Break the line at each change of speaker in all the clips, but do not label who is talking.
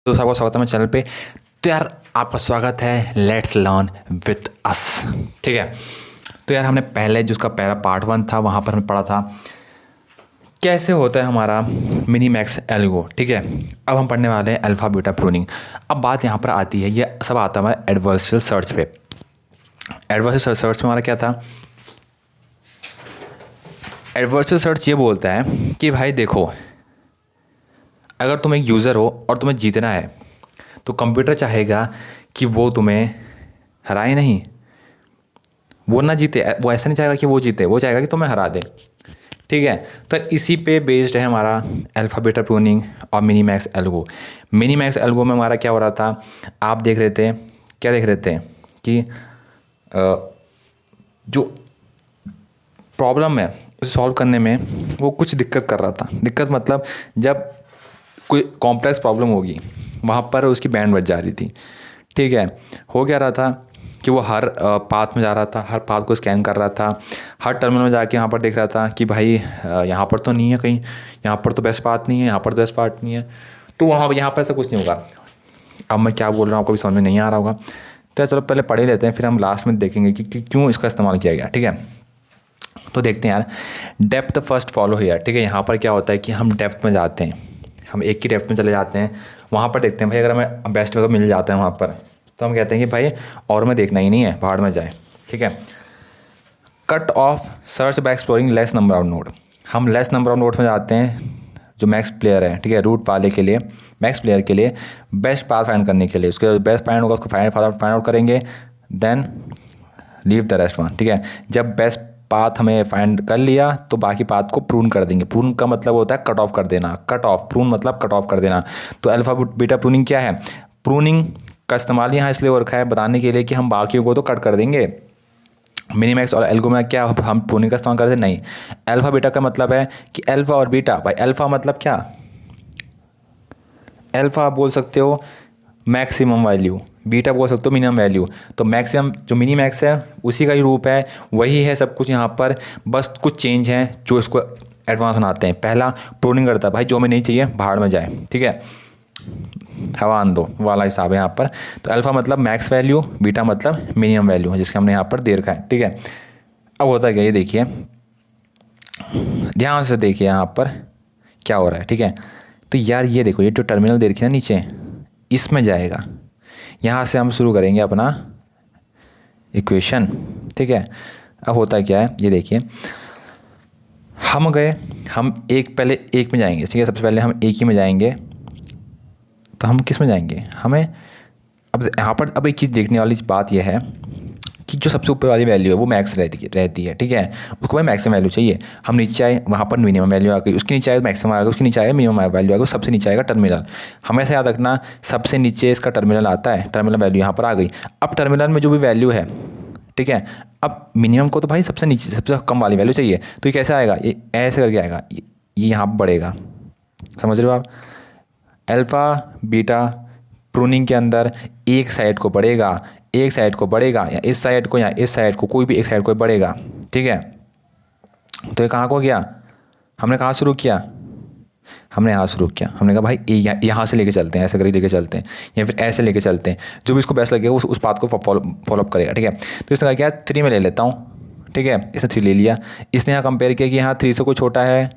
तो सबका स्वागत है मेरे चैनल पे। तो यार आपका स्वागत है लेट्स लर्न विथ अस। ठीक है, तो यार हमने पहले जो उसका पहला पार्ट 1 था वहाँ पर हमने पढ़ा था कैसे होता है हमारा मिनीमैक्स एल्गो। ठीक है, अब हम पढ़ने वाले हैं अल्फ़ा बीटा प्रूनिंग। अब बात यहाँ पर आती है, ये सब आता है हमारा एडवर्सल सर्च पे। एडवर्सल सर्च में हमारा क्या था, एडवर्सल सर्च ये बोलता है कि भाई देखो, अगर तुम एक यूज़र हो और तुम्हें जीतना है तो कंप्यूटर चाहेगा कि वो तुम्हें हराए नहीं, वो ना जीते। वो ऐसा नहीं चाहेगा कि वो जीते, वो चाहेगा कि तुम्हें हरा दे। ठीक है, तो इसी पे बेस्ड है हमारा अल्फ़ा बीटा प्रूनिंग और मिनीमैक्स एल्गो। मिनीमैक्स एल्गो में हमारा क्या हो रहा था, आप देख रहे थे, क्या देख रहे थे कि जो प्रॉब्लम है उसे सॉल्व करने में वो कुछ दिक्कत कर रहा था। दिक्कत मतलब जब कोई कॉम्प्लेक्स प्रॉब्लम होगी वहाँ पर उसकी बैंड बज जा रही थी। ठीक है, हो क्या रहा था कि वो हर पाथ में जा रहा था, हर पाथ को स्कैन कर रहा था, हर टर्मिनल में जाके यहाँ पर देख रहा था कि भाई यहाँ पर तो नहीं है, कहीं यहाँ पर तो बेस्ट पाथ नहीं है, यहाँ पर तो बेस्ट पाथ नहीं है। तो वहाँ यहाँ पर ऐसा कुछ नहीं होगा। अब मैं क्या बोल रहा हूँ आपको भी समझ में नहीं आ रहा होगा, तो चलो पहले पढ़ ही लेते हैं, फिर हम लास्ट में देखेंगे कि क्यों इसका इस्तेमाल किया गया। ठीक है, तो देखते हैं यार, डेप्थ फर्स्ट फॉलो हियर। ठीक है, यहाँ पर क्या होता है कि हम डेप्थ में जाते हैं, हम एक ही डेप्थ में चले जाते हैं, वहाँ पर देखते हैं भाई अगर हमें बेस्ट वगैरह मिल जाता है वहाँ पर, तो हम कहते हैं कि भाई और में देखना ही नहीं है, बाहर में जाए। ठीक है, cut off search by exploring less number of node. हम लेस नंबर ऑफ नोड में जाते हैं जो मैक्स प्लेयर है। ठीक है, रूट वाले के लिए, मैक्स प्लेयर के लिए बेस्ट पाथ फाइंड करने के लिए, उसके बेस्ट फाइंड होगा उसको फाइंड आउट करेंगे, then leave the rest one. ठीक है, जब बेस्ट पाथ हमें फाइंड कर लिया तो बाकी पाथ को प्रून कर देंगे। प्रून का मतलब होता है कट ऑफ कर देना, कट ऑफ, प्रून मतलब कट ऑफ कर देना। तो अल्फा बीटा प्रूनिंग क्या है, प्रूनिंग का इस्तेमाल यहाँ इसलिए हो रखा है बताने के लिए कि हम बाकियों को तो कट कर देंगे। मिनीमैक्स और एल्गो में क्या हम प्रूनिंग का इस्तेमाल करते नहीं। अल्फा बीटा का मतलब है कि अल्फा और बीटा, भाई अल्फा मतलब क्या, अल्फा आप बोल सकते हो मैक्सिमम वैल्यू, बीटा बोल सकते हो मिनिमम वैल्यू। तो मैक्सिमम जो मिनी मैक्स है उसी का ही रूप है, वही है सब कुछ यहाँ पर, बस कुछ चेंज हैं जो इसको एडवांस बनाते हैं। पहला प्रूनिंग करता है, भाई जो हमें नहीं चाहिए बाहर में जाए। ठीक है, हवा आन दो वाला हिसाब है यहाँ पर। तो अल्फ़ा मतलब मैक्स वैल्यू, बीटा मतलब मिनिमम वैल्यू है, जिसके हमने यहाँ पर दे रखा है। ठीक है, अब होता है क्या, ये देखिए, ध्यान से देखिए यहाँ पर क्या हो रहा है। ठीक है, तो यार ये देखो, ये जो टर्मिनल दे रखी है ना नीचे, इसमें जाएगा, यहाँ से हम शुरू करेंगे अपना इक्वेशन। ठीक है, अब होता क्या है ये देखिए, हम गए, हम पहले एक में जाएंगे। ठीक है, सबसे पहले हम एक ही में जाएंगे, तो हम किस में जाएंगे, हमें अब यहाँ पर अब एक चीज़ देखने वाली बात यह है कि जो सबसे ऊपर वाली वैल्यू है वो मैक्स रहती है। ठीक है, उसको भाई मैक्सिमम वैल्यू चाहिए। हम नीचे आए, वहाँ पर मिनिमम वैल्यू आ गई, उसके नीचे आए मैक्सिमम आ गया, उसके नीचे आए मिनिमम वैल्यू आ गई, सबसे नीचे आएगा टर्मिनल। हमेशा याद रखना, सबसे नीचे इसका टर्मिनल आता है, टर्मिनल वैल्यू यहाँ पर आ गई। अब टर्मिनल में जो भी वैल्यू है, ठीक है, अब मिनिमम को तो भाई सबसे नीचे, सबसे कम वाली वैल्यू चाहिए। तो ये कैसे आएगा, ये ऐसे करके आएगा, ये यहाँ पर बढ़ेगा। समझ रहे हो आप, अल्फ़ा बीटा प्रूनिंग के अंदर एक साइड को बढ़ेगा, एक साइड को बढ़ेगा, या इस साइड को या इस साइड को, कोई भी एक साइड को बढ़ेगा। ठीक है, तो ये कहाँ को गया, हमने कहाँ शुरू किया, हमने यहाँ शुरू किया। हमने कहा भाई यहाँ से लेके चलते हैं, ऐसे करके लेके चलते हैं, या फिर ऐसे लेके चलते हैं, जो भी इसको बेस्ट लगेगा उस बात को फॉलोअप करेगा। ठीक है, तो इसने कहा क्या, 3 में ले लेता हूँ। ठीक है, इसने 3 ले लिया। इसने यहाँ कंपेयर किया कि यहाँ 3 से कोई छोटा है,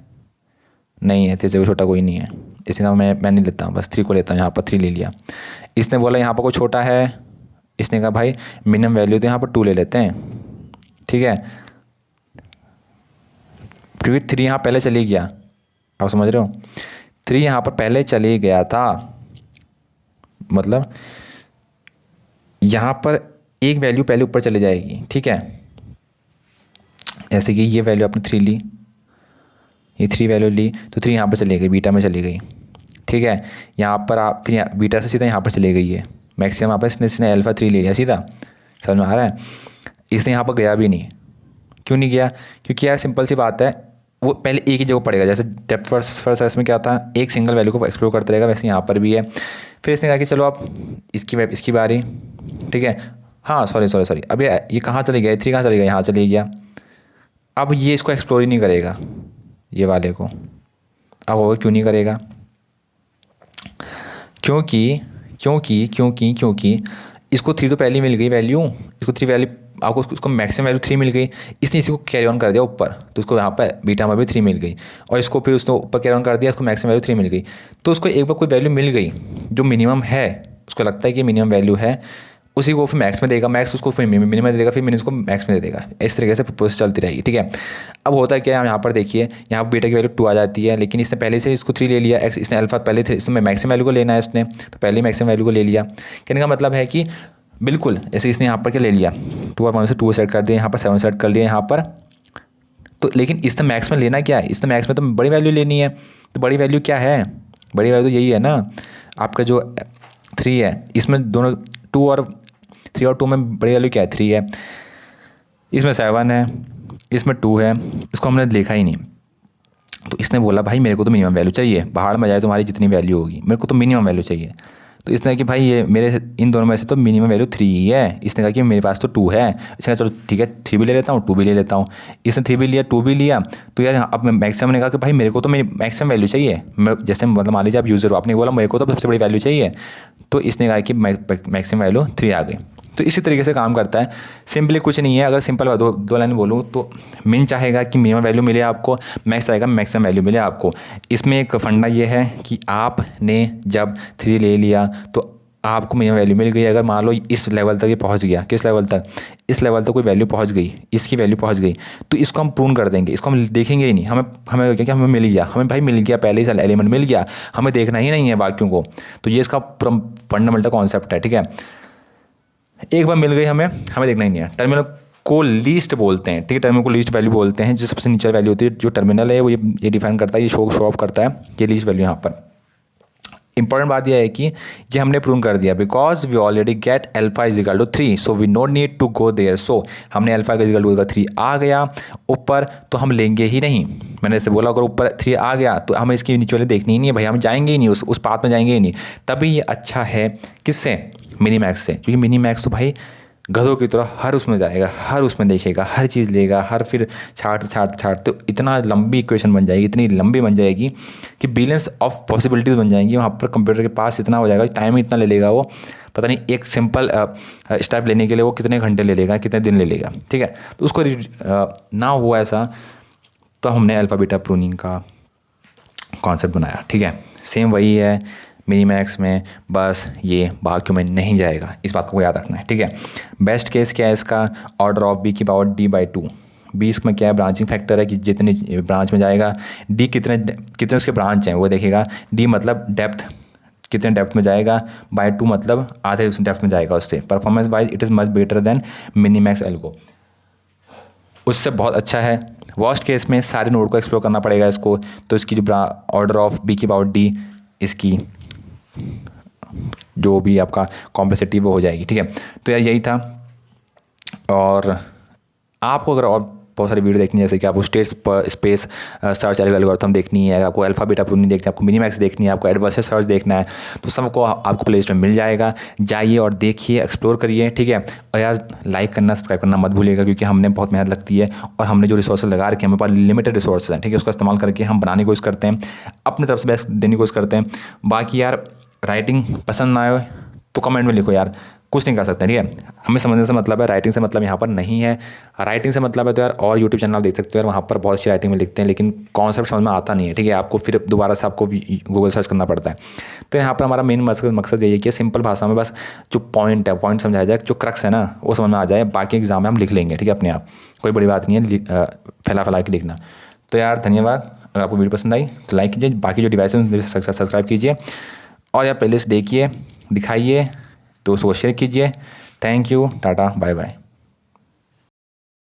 नहीं है, 3 से कोई छोटा कोई नहीं है, इसलिए मैं नहीं लेता हूँ, बस 3 को लेता हूँ, यहाँ पर 3 ले लिया। इसने बोला यहाँ पर कोई छोटा है, इसने कहा भाई मिनिमम वैल्यू तो यहाँ पर 2 ले लेते हैं। ठीक है, क्योंकि 3 यहाँ पहले चली गया, आप समझ रहे हो, 3 यहाँ पर पहले चली गया था, मतलब यहाँ पर एक वैल्यू पहले ऊपर चली जाएगी। ठीक है, ऐसे कि ये वैल्यू आपने 3 ली, ये 3 वैल्यू ली, तो 3 यहाँ पर चली गई, बीटा में चली गई। ठीक है, यहाँ पर आप फिर बीटा से सीधा यहाँ पर चली गई है, मैक्सिमम यहाँ पर इसने अल्फ़ा 3 ले लिया सीधा। समझ में आ रहा है, इसने यहाँ पर गया भी नहीं। क्यों नहीं गया, क्योंकि यार सिंपल सी बात है, वो पहले एक ही जगह पड़ेगा। जैसे डेप्थ फर्स्ट सर्च में क्या था, एक सिंगल वैल्यू को एक्सप्लोर करते रहेगा, वैसे यहाँ पर भी है। फिर इसने कहा कि चलो अब इसकी बारी। ठीक है, हाँ सॉरी, अब ये कहाँ चले गया, 3 कहाँ चले गया, यहाँ चले गया। अब ये इसको एक्सप्लोर ही नहीं करेगा, ये वाले को। अब वो क्यों नहीं करेगा, क्योंकि क्योंकि क्योंकि क्योंकि इसको 3 तो पहले ही मिल गई वैल्यू, इसको 3 वैल्यू आपको उसको मैक्सिमम वैल्यू 3 मिल गई, इसने इसी को कैरी ऑन कर दिया ऊपर, तो उसको यहाँ पर बीटा में भी 3 मिल गई, और इसको फिर उसको ऊपर कैरी ऑन कर दिया, उसको मैक्सिमम वैल्यू 3 मिल गई। तो उसको एक बार कोई वैल्यू मिल गई जो मिनिमम है, उसको लगता है कि मिनिमम वैल्यू है, उसी को फिर मैक्स में देगा, मैक्स उसको फिर मिनिमम में देगा, फिर मिनिमम उसको मैक्स में दे देगा। इस तरीके से प्रोसेस चलती रहेगी, ठीक है। अब होता है क्या है, यहाँ पर देखिए, यहाँ पर बीटा की वैल्यू 2 आ जाती है, लेकिन इसने पहले से इसको 3 ले लिया, एक्स इसने अल्फा पहले थे, इसमें मैक्सिमम वैल्यू को लेना है इसने, तो पहले ही मैक्सिमम वैल्यू को ले लिया। कहने का मतलब है कि बिल्कुल ऐसे इसने यहाँ पर क्या ले लिया, 2 और 1 से 2 सेट कर दिया, यहाँ पर 7 सेट कर लिया यहाँ पर, तो लेकिन इसने मैक्स में लेना क्या है, इसने मैक्स में तो बड़ी वैल्यू लेनी है, तो बड़ी वैल्यू क्या है, बड़ी वैल्यू तो यही है ना, आपका जो 3 है, इसमें दोनों 3 और 2 में बड़ी वैल्यू क्या है, 3 है, इसमें 7 है, इसमें 2 है, इसको हमने देखा ही नहीं। तो इसने बोला भाई मेरे को तो मिनिमम वैल्यू चाहिए, बाहर में जाए तुम्हारी जितनी वैल्यू होगी, मेरे को तो मिनिमम वैल्यू चाहिए। तो इसने कहा कि भाई ये मेरे इन दोनों में से तो मिनिमम वैल्यू 3 ही है, इसने कहा कि मेरे पास तो 2 है, इसने कहा चलो ठीक है 3 भी ले लेता हूँ 2 भी ले लेता हूँ, इसने 3 भी लिया 2 भी लिया। तो यार अब मैक्सिमम ने कहा कि भाई मेरे को तो मैक्सिमम वैल्यू चाहिए, मैं जैसे मतलब मान लीजिए आप यूज़र हो, आपने बोला मेरे को तो सबसे बड़ी वैल्यू चाहिए, तो इसने कहा कि मैक्सिमम वैल्यू 3 आ गई। तो इसी तरीके से काम करता है, सिंपली कुछ नहीं है। अगर सिंपल दो लाइन बोलूँ तो मिन चाहेगा कि मिनिमम वैल्यू मिले आपको, मैक्स चाहेगा मैक्सिमम वैल्यू मिले आपको। इसमें एक फंडा ये है कि आपने जब 3 ले लिया तो आपको मिनिमम वैल्यू मिल गई। अगर मान लो इस लेवल तक ये पहुंच गया, किस लेवल तक, इस लेवल तक कोई वैल्यू पहुंच गई, इसकी वैल्यू पहुंच गई, तो इसको हम प्रून कर देंगे, इसको हम देखेंगे ही नहीं। हमें क्या कि हमें मिल गया, हमें भाई मिल गया, पहले ही एलिमेंट मिल गया, हमें देखना ही नहीं है बाकियों को। तो ये इसका फंडामेंटल कॉन्सेप्ट है, ठीक है। एक बार मिल गई हमें देखना ही नहीं है। टर्मिनल को लीस्ट बोलते हैं, ठीक है, टर्मिनल को लीस्ट वैल्यू बोलते हैं, जो सबसे नीचे वैल्यू होती है, जो टर्मिनल है वो ये डिफाइन करता है, ये शो ऑफ करता है, ये लीस्ट वैल्यू यहाँ पर। इंपॉर्टेंट बात यह है कि ये हमने प्रूव कर दिया, because we already get alpha is equal to 3, so we not need to go there. So हमने अल्फा का इक्वल टू 3 आ गया ऊपर, तो हम लेंगे ही नहीं। मैंने जैसे बोला अगर ऊपर 3 आ गया तो हमें इसकी नीचे वाले देखनी ही नहीं है भाई, हम जाएंगे ही नहीं, उस पाथ में जाएंगे ही नहीं। तभी ये अच्छा है किससे, मिनीमैक्स से, क्योंकि मिनीमैक्स तो भाई गधों की तरह हर उसमें जाएगा, हर उसमें देखेगा, हर चीज़ लेगा, हर फिर छाट तो इतना लंबी इक्वेशन बन जाएगी, इतनी लंबी बन जाएगी कि बिलियंस ऑफ पॉसिबिलिटीज़ बन जाएंगी। वहाँ पर कंप्यूटर के पास इतना हो जाएगा, टाइम इतना ले लेगा वो, पता नहीं एक सिंपल स्टेप लेने के लिए वो कितने घंटे ले लेगा, कितने दिन ले लेगा, ठीक है। तो उसको ना हुआ ऐसा, तो हमने अल्फा बीटा प्रूनिंग का कॉन्सेप्ट बनाया, ठीक है। सेम वही है मिनीमैक्स में, बस ये बाकियों में नहीं जाएगा, इस बात को याद रखना है, ठीक है। बेस्ट केस क्या है इसका, ऑर्डर ऑफ बी की पावर d/2। बी इसमें क्या है, ब्रांचिंग फैक्टर है कि जितनी ब्रांच में जाएगा, डी कितने उसके ब्रांच हैं वो देखेगा, डी मतलब डेप्थ, कितने डेप्थ में जाएगा, /2 मतलब आधे उस डेप्थ में जाएगा उससे। Performance wise it is much better than Minimax algo, उससे बहुत अच्छा है। वर्स्ट केस में सारे नोड को एक्सप्लोर करना पड़ेगा इसको, तो इसकी जो ऑर्डर ऑफ बी की पावर डी, इसकी जो भी आपका कॉम्प्लेक्सिटी वो हो जाएगी, ठीक है। तो यार यही था। और आपको अगर और बहुत सारी वीडियो देखनी है, जैसे कि आपको स्पेस सर्च एल्गोरिथम देखनी है, आपको अल्फा बीटा प्रूनिंग देखनी है, आपको मिनीमैक्स देखनी है, आपको एडवर्सल सर्च देखना है, तो सबको आपको प्ले लिस्ट में मिल जाएगा। जाइए और देखिए, एक्सप्लोर करिए, ठीक है। और यार लाइक करना, सब्सक्राइब करना मत भूलिएगा, क्योंकि हमने बहुत मेहनत लगती है और हमने जो रिसोर्स लगा रखे हैं, हमारे पास लिमिटेड रिसोर्स हैं, ठीक है। उसका इस्तेमाल करके हम बनाने की कोशिश करते हैं, अपनी तरफ से बेस्ट देने की कोशिश करते हैं। बाकी यार राइटिंग पसंद ना आए तो कमेंट में लिखो यार, कुछ नहीं कर सकते, ठीक है। हमें समझने से मतलब है, राइटिंग से मतलब यहाँ पर नहीं है। राइटिंग से मतलब है तो यार और यूट्यूब चैनल देख सकते हो यार, वहाँ पर बहुत अच्छी राइटिंग में लिखते हैं, लेकिन कॉन्सेप्ट समझ में आता नहीं है, ठीक है। आपको फिर दोबारा से आपको गूगल सर्च करना पड़ता है। तो यहाँ पर हमारा मेन मकसद यही है कि सिंपल भाषा में बस जो पॉइंट है, पॉइंट समझाया जाए, जो क्रक्स है ना वो समझ में आ जाए। बाकी एग्जाम में हम लिख लेंगे, ठीक है, अपने आप, कोई बड़ी बात नहीं है फैला के लिखना। तो यार धन्यवाद। अगर आपको वीडियो पसंद आई तो लाइक कीजिए, बाकी जो डिवाइस हैं सब्सक्राइब कीजिए, और यार प्लेलिस्ट देखिए, दिखाइए, तो उसको शेयर कीजिए। Thank you, tata, bye bye.